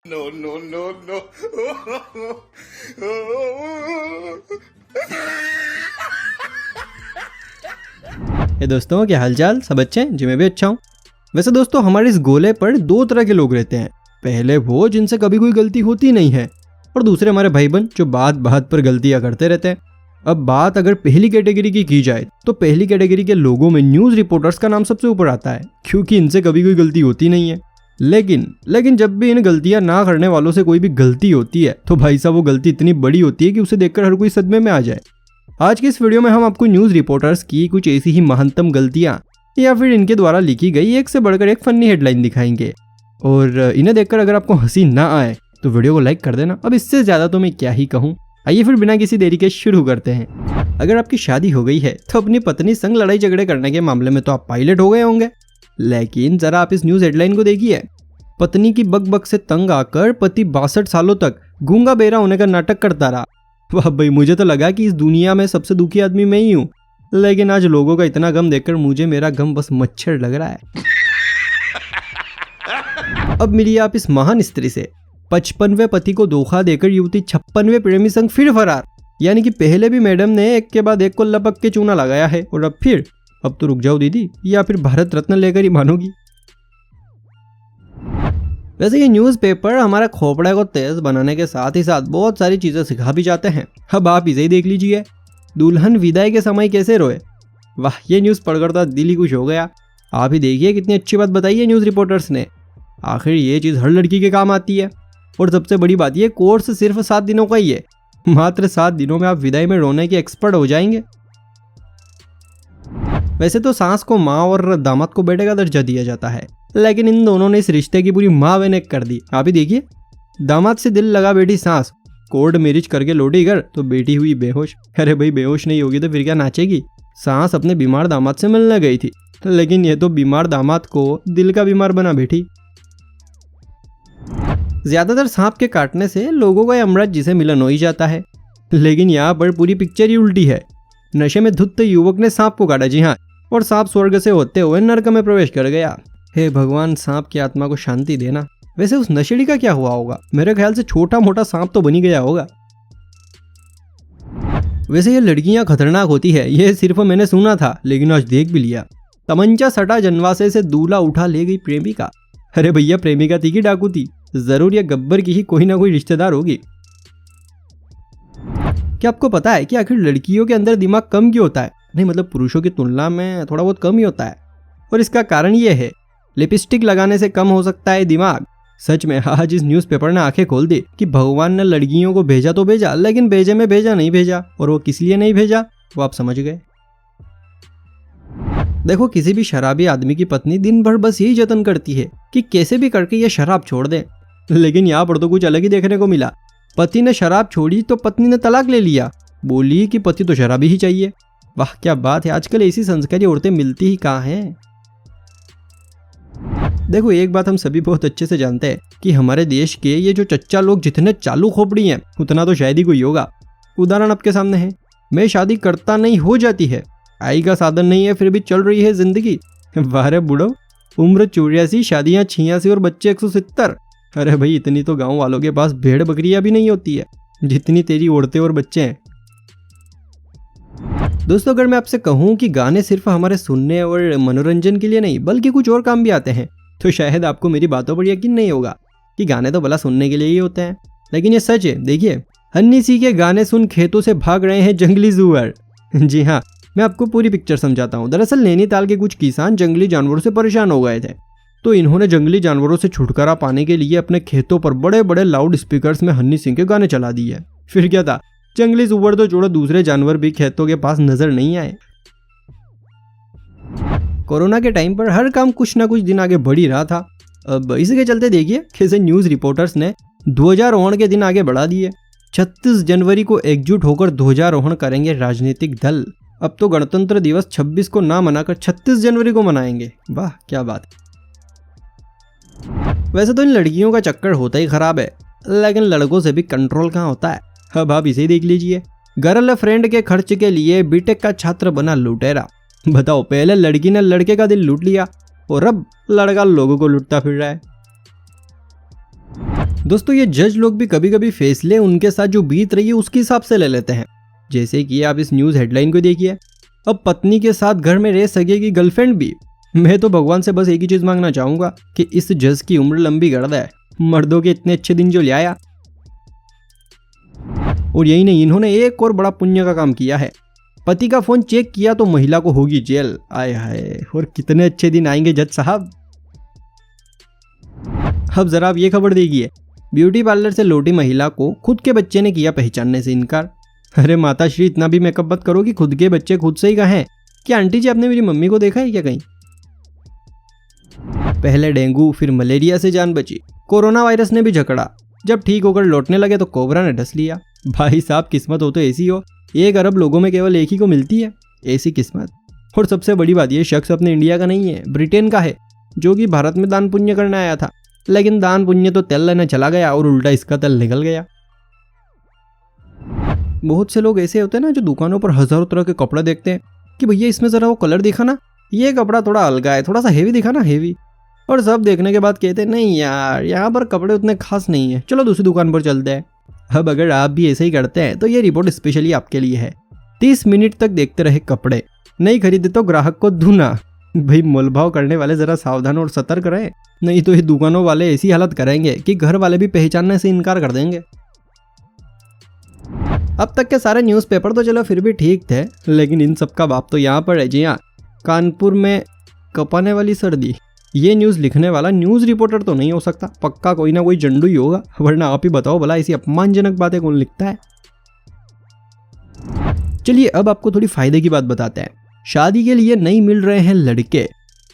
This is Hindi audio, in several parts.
No, no, no, no. ये दोस्तों, क्या हालचाल? सब अच्छे हैं जी? मैं भी अच्छा हूँ। वैसे दोस्तों, हमारे इस गोले पर दो तरह के लोग रहते हैं। पहले वो जिनसे कभी कोई गलती होती नहीं है, और दूसरे हमारे भाई बहन जो बात बात पर गलतियां करते रहते हैं। अब बात अगर पहली कैटेगरी की जाए तो पहली कैटेगरी के लोगों में न्यूज़ रिपोर्टर्स का नाम सबसे ऊपर आता है, क्योंकि इनसे कभी कोई गलती होती नहीं है। लेकिन जब भी इन गलतियां ना करने वालों से कोई भी गलती होती है तो भाई साहब वो गलती इतनी बड़ी होती है कि उसे देखकर हर कोई सदमे में आ जाए। आज की इस वीडियो में हम आपको न्यूज़ रिपोर्टर्स की कुछ ऐसी ही महानतम गलतियां या फिर इनके द्वारा लिखी गई एक से बढ़कर एक फनी हेडलाइन दिखाएंगे, और इन्हें देखकर अगर आपको हंसी ना आए तो वीडियो को लाइक कर देना। अब इससे ज़्यादा तो मैं क्या ही कहूँ। आइए फिर बिना किसी देरी के शुरू करते हैं। अगर आपकी शादी हो गई है तो अपनी पत्नी संग लड़ाई झगड़े करने के मामले में तो आप पायलट हो गए होंगे, लेकिन जरा आप इस न्यूज़ हेडलाइन को देखिए। पत्नी की बक से तंग आकर पति 62 सालों तक गूंगा बेरा होने का नाटक करता रहा। वाह भाई, मुझे तो लगा कि इस दुनिया में सबसे दुखी आदमी मैं ही हूँ, लेकिन आज लोगों का इतना गम देखकर मुझे मेरा गम बस मच्छर लग रहा है। अब मिलिए आप इस महान स्त्री से। 55वें पति को धोखा देकर युवती 56वें प्रेमी संग फिर फरार। यानी कि पहले भी मैडम ने एक के बाद एक को लपक के चूना लगाया है, और अब तो रुक जाओ दीदी, या फिर भारत रत्न लेकर ही मानोगी। वैसे ये न्यूज़पेपर हमारा खोपड़े को तेज बनाने के साथ ही साथ बहुत सारी चीज़ें सिखा भी जाते हैं। अब आप इसे ही देख लीजिए, दुल्हन विदाई के समय कैसे रोए। वाह, ये न्यूज़ पढ़कर तो दिल ही खुश हो गया। आप ही देखिए कितनी अच्छी बात बताई है न्यूज़ रिपोर्टर्स ने। आखिर ये चीज़ हर लड़की के काम आती है। और सबसे बड़ी बात, ये कोर्स सिर्फ 7 दिनों का ही है। मात्र 7 दिनों में आप विदाई में रोने के एक्सपर्ट हो जाएंगे। वैसे तो सास को माँ और दामाद को बेटे का दर्जा दिया जाता है, लेकिन इन दोनों ने इस रिश्ते की पूरी माँ बहन कर दी। आप ही देखिए, दामाद से दिल लगा बेटी सास, कोर्ट मैरिज करके लौटी घर तो बेटी हुई बेहोश। अरे भाई, बेहोश नहीं होगी तो फिर क्या नाचेगी। सास अपने बीमार दामाद से मिलने गई थी, लेकिन ये तो बीमार दामाद को दिल का बीमार बना बैठी। ज्यादातर सांप के काटने से लोगों का अमृत जिसे मिलन हो ही जाता है, लेकिन यहाँ पर पूरी पिक्चर ही उल्टी है। नशे में धुत युवक ने सांप को काटा, जी हाँ, और सांप स्वर्ग से होते हुए नरक में प्रवेश कर गया। हे भगवान, सांप की आत्मा को शांति देना। वैसे उस नशेड़ी का क्या हुआ होगा? मेरे ख्याल से छोटा मोटा सांप तो बनी गया होगा। वैसे ये लड़कियां खतरनाक होती है, ये सिर्फ मैंने सुना था, लेकिन आज देख भी लिया। तमंचा सटा जनवासे से दूल्हा उठा ले गई प्रेमिका। अरे भैया, प्रेमिका थी कि डाकू थी? जरूर ये गब्बर की ही कोई ना कोई रिश्तेदार होगी। क्या आपको पता है कि आखिर लड़कियों के अंदर दिमाग कम क्यों होता है? नहीं, मतलब पुरुषों की तुलना में थोड़ा बहुत कम ही होता है, और इसका कारण ये है, लिपस्टिक लगाने से कम हो सकता है दिमाग। सच में आज इस न्यूज़पेपर ने आंखें खोल दी कि भगवान ने लड़कियों को भेजा तो भेजा, लेकिन भेजे में भेजा नहीं भेजा, और वो किस लिए नहीं भेजा वो आप समझ गए। देखो, किसी भी शराबी आदमी की पत्नी दिन भर बस यही जतन करती है कि कैसे भी करके ये शराब छोड़ दे, लेकिन यहाँ पर तो कुछ अलग ही देखने को मिला। पति ने शराब छोड़ी तो पत्नी ने तलाक ले लिया, बोली कि पति तो शराबी ही चाहिए। वाह, क्या बात है, आजकल ऐसी संस्कारी औरतें मिलती ही कहाँ हैं। देखो, एक बात हम सभी बहुत अच्छे से जानते हैं कि हमारे देश के ये जो चच्चा लोग जितने चालू खोपड़ी हैं, उतना तो शायद ही कोई होगा। उदाहरण आपके सामने है, मैं शादी करता नहीं हो जाती है, आय का साधन नहीं है, फिर भी चल रही है जिंदगी। वाह बुढ़ो, उम्र 84, शादियां 86 और बच्चे 170। अरे भाई, इतनी तो गांव वालों के पास भेड़ बकरियां भी नहीं होती है जितनी तेरी औरतें और बच्चे हैं। दोस्तों, अगर मैं आपसे कहूं कि गाने सिर्फ हमारे सुनने और मनोरंजन के लिए नहीं बल्कि कुछ और काम भी आते हैं, तो शायद आपको मेरी बातों पर यकीन नहीं होगा कि गाने तो भला सुनने के लिए ही होते हैं, लेकिन ये सच है। देखिए, हन्नी सी के गाने सुन खेतों से भाग रहे हैं जंगली सुअर। जी हाँ, मैं आपको पूरी पिक्चर समझाता हूँ। दरअसल नैनीताल के कुछ किसान जंगली जानवरों से परेशान हो गए थे, तो इन्होंने जंगली जानवरों से छुटकारा पाने के लिए अपने खेतों पर बड़े बड़े लाउड स्पीकर्स में हन्नी सिंह के गाने चला दिए। फिर क्या था, जंगली सुअर तो छोड़ो, दूसरे जानवर भी खेतों के पास नजर नहीं आए। कोरोना के टाइम पर हर काम कुछ ना कुछ दिन आगे बढ़ ही रहा था। अब इसी के चलते देखिए कैसे न्यूज़ रिपोर्टर्स ने ध्वजारोहण के दिन आगे बढ़ा दिए। 36 जनवरी को एकजुट होकर ध्वजारोहण करेंगे राजनीतिक दल। अब तो गणतंत्र दिवस 26 को ना मनाकर 36 जनवरी को मनाएंगे। वाह, क्या बात। वैसे तो इन लड़कियों का चक्कर होता ही खराब है, लेकिन लड़कों से भी कंट्रोल कहाँ होता है। अब आप इसे देख लीजिए, गर्लफ्रेंड के खर्च के लिए बीटेक का छात्र बना लुटेरा। बताओ, पहले लड़की ने लड़के का दिल लूट लिया और अब लड़का लोगों को लूटता फिर रहा है। दोस्तों ये जज लोग भी कभी कभी फैसले उनके साथ जो बीत रही है उसके हिसाब से ले लेते हैं। जैसे कि आप इस न्यूज़ हेडलाइन को देखिए, अब पत्नी के साथ घर में रह सकेगी गर्लफ्रेंड भी। मैं तो भगवान से बस एक ही चीज़ मांगना चाहूँगा कि इस जज की उम्र लंबी कर दे, मर्दों के इतने अच्छे दिन जो ले आया। और यही नहीं, इन्होंने एक और बड़ा पुण्य का काम किया है। पति का फोन चेक किया तो महिला को होगी जेल। आय हाय, और कितने अच्छे दिन आएंगे जज साहब। अब जरा आप ये खबर देखिए, ब्यूटी पार्लर से लौटी महिला को खुद के बच्चे ने किया पहचानने से इनकार। अरे माता श्री, इतना भी मेकअप मत करो कि खुद के बच्चे खुद से ही कहें क्या आंटी जी आपने मेरी मम्मी को देखा है क्या कहीं। पहले डेंगू फिर मलेरिया से जान बची, कोरोना वायरस ने भी झकड़ा। जब ठीक होकर लौटने लगे तो कोबरा ने डस लिया। भाई साहब, किस्मत हो तो ऐसी हो, 1 अरब लोगों में केवल एक ही को मिलती है ऐसी किस्मत। और सबसे बड़ी बात, ये शख्स अपने इंडिया का नहीं है, ब्रिटेन का है, जो कि भारत में दान पुण्य करने आया था। लेकिन दान पुण्य तो तेल लेने चला गया और उल्टा इसका तेल निकल गया। बहुत से लोग ऐसे होते हैं ना, जो दुकानों पर हजारों तरह के कपड़े देखते हैं कि भैया इसमें जरा वो कलर दिखा ना, ये कपड़ा थोड़ा अलगा है, थोड़ा सा हेवी दिखा ना, हेवी। और सब देखने के बाद कहते हैं नहीं यार, यहाँ पर कपड़े उतने खास नहीं है, चलो दूसरी दुकान पर चलते हैं। अब अगर आप भी ऐसे ही करते हैं तो ये रिपोर्ट स्पेशली आपके लिए है। 30 मिनट तक देखते रहे कपड़े, नहीं खरीदे तो ग्राहक को धुना। भाई मोलभाव करने वाले जरा सावधान और सतर्क रहे, नहीं तो ये दुकानों वाले ऐसी हालत करेंगे कि घर वाले भी पहचानने से इनकार कर देंगे। अब तक के सारे न्यूज़पेपर तो चलो फिर भी ठीक थे, लेकिन इन सब का बाप तो यहाँ पर है। जी हाँ, कानपुर में कपाने वाली सर्दी। ये न्यूज़ लिखने वाला न्यूज़ रिपोर्टर तो नहीं हो सकता, पक्का कोई ना कोई जंडू ही होगा, वरना आप ही बताओ भला ऐसी अपमानजनक बातें कौन लिखता है। चलिए अब आपको थोड़ी फायदे की बात बताते हैं। शादी के लिए नहीं मिल रहे हैं लड़के।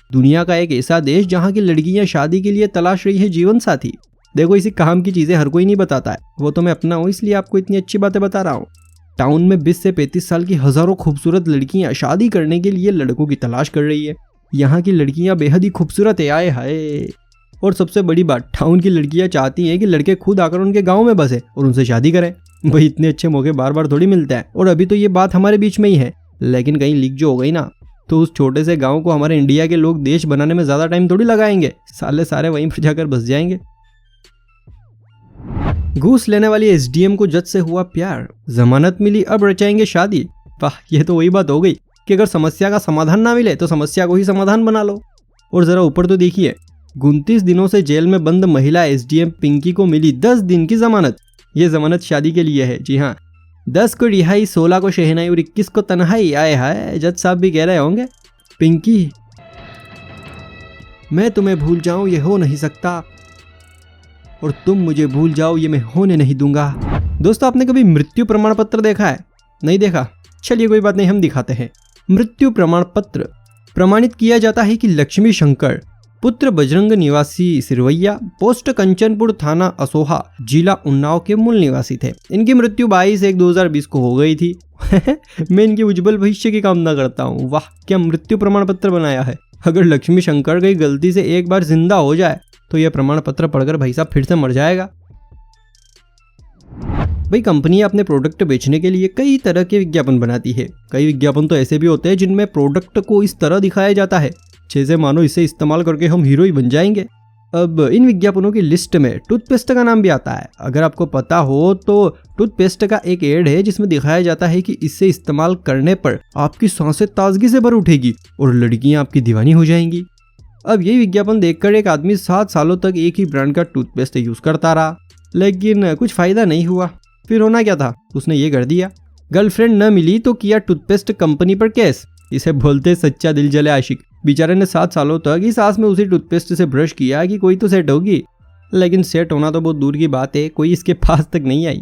दुनिया का एक ऐसा देश जहाँ की लड़कियां शादी के लिए तलाश रही है जीवन साथी। देखो, इसी काम की चीजें हर कोई नहीं बताता है, वो तो मैं अपना हूँ इसलिए आपको इतनी अच्छी बातें बता रहा हूँ। टाउन में 20 से 35 साल की हजारों खूबसूरत लड़कियां शादी करने के लिए लड़कों की तलाश कर रही है। यहाँ की लड़कियां बेहद ही खूबसूरत है, आए हाय। और सबसे बड़ी बात, टाउन की लड़कियां चाहती हैं कि लड़के खुद आकर उनके गाँव में बसे और उनसे शादी करें। भाई इतने अच्छे मौके बार बार थोड़ी मिलते हैं। और अभी तो ये बात हमारे बीच में ही है, लेकिन कहीं लीक जो हो गई ना, तो उस छोटे से गांव को हमारे इंडिया के लोग देश बनाने में ज्यादा टाइम थोड़ी लगाएंगे, सारे वहीं पर जाकर बस जाएंगे। घूस लेने वाली एसडीएम को जज से हुआ प्यार, जमानत मिली, अब रचाएंगे शादी। वाह, ये तो वही बात हो गई कि अगर समस्या का समाधान ना मिले तो समस्या को ही समाधान बना लो। और जरा ऊपर तो देखिए, 29 दिनों से जेल में बंद महिला एसडीएम पिंकी को मिली 10 दिन की जमानत। ये जमानत शादी के लिए है। जी हाँ, 10 को रिहाई, 16 को शहनाई और 21 को तन्हाई। आए हाय, जज साहब भी कह रहे होंगे पिंकी मैं तुम्हें भूल जाऊं ये हो नहीं सकता, और तुम मुझे भूल जाओ ये मैं होने नहीं दूंगा। दोस्तों, आपने कभी मृत्यु प्रमाण पत्र देखा है? नहीं देखा? चलिए कोई बात नहीं, हम दिखाते हैं। मृत्यु प्रमाण पत्र प्रमाणित किया जाता है कि लक्ष्मी शंकर पुत्र बजरंग निवासी सिरवैया, पोस्ट कंचनपुर, थाना असोहा, जिला उन्नाव के मूल निवासी थे। इनकी मृत्यु 22/1/2020 को हो गई थी। मैं इनके उज्जवल भविष्य की कामना करता हूँ। वाह, क्या मृत्यु प्रमाण पत्र बनाया है। अगर लक्ष्मी शंकर कहीं गलती से एक बार जिंदा हो जाए तो यह प्रमाण पत्र पढ़कर भाई साहब फिर से मर जाएगा। भाई, कंपनी अपने प्रोडक्ट बेचने के लिए कई तरह के विज्ञापन बनाती है। कई विज्ञापन तो ऐसे भी होते हैं जिनमें प्रोडक्ट को इस तरह दिखाया जाता है जैसे मानो इसे इस्तेमाल करके हम हीरो ही बन जाएंगे। अब इन विज्ञापनों की लिस्ट में टूथपेस्ट का नाम भी आता है। अगर आपको पता हो तो टूथपेस्ट का एक एड है जिसमें दिखाया जाता है कि इसे इस्तेमाल करने पर आपकी सांसें ताजगी से भर उठेगी और लड़कियां आपकी दीवानी हो जाएंगी। अब यही विज्ञापन देखकर एक आदमी 7 सालों तक एक ही ब्रांड का टूथपेस्ट यूज करता रहा, लेकिन कुछ फायदा नहीं हुआ। फिर होना क्या था, उसने ये कर दिया। गर्लफ्रेंड न मिली तो किया टूथपेस्ट कंपनी पर केस। इसे बोलते सच्चा दिल जले आशिक। बेचारे ने 7 सालों तक इस आस में उसी टूथपेस्ट से ब्रश किया कि कोई तो सेट होगी, लेकिन सेट होना तो बहुत दूर की बात है, कोई इसके पास तक नहीं आई।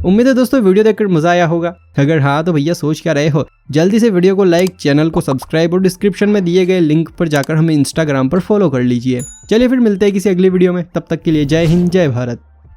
उम्मीद है दोस्तों वीडियो देखकर मजा आया होगा। अगर हाँ तो भैया सोच क्या रहे हो, जल्दी से वीडियो को लाइक, चैनल को सब्सक्राइब और डिस्क्रिप्शन में दिए गए लिंक पर जाकर हमें इंस्टाग्राम पर फॉलो कर लीजिए। चलिए फिर मिलते हैं किसी अगली वीडियो में, तब तक के लिए जय हिंद, जय भारत।